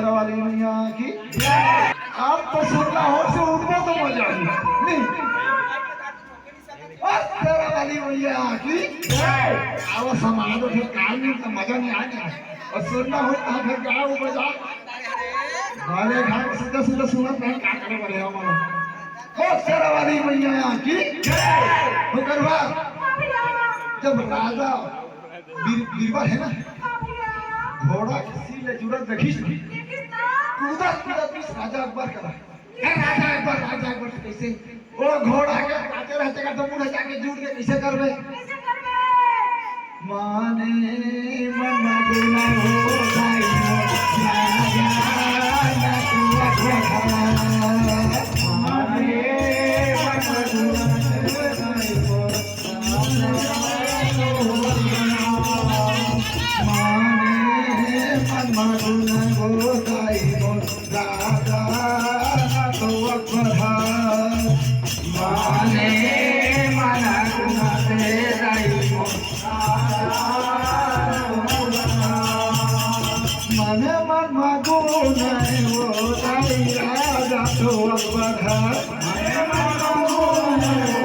वाली मैया की आप तो सुनना हो से उनको तो मजा नहीं वाली मैया की अब समाज फिर काम नहीं तो मजा नहीं आएगा और सुनना हो तो फिर गाँव बजा वाले घर सीधा सीधा सुना तो क्या करे बड़े हमारा वाली मैया की करवा जब राजा बीरबल है ना घोड़ा किसी ले जुड़ा देखी कूदा कूदा बीस राजा अकबर करा राजा अकबर से कैसे वो घोड़ा के काटे रहते का तो मुंह जाके जुड़ के कैसे करबे माने मन गुना हो जाई राजा ना तू अकबर माने मन गुना हो जाई मधुन गोदाई राजा तो अकबर माने मना गुना दे दाई मने मन मगुन गोदाई राजा तो अकबर मने मन मगुन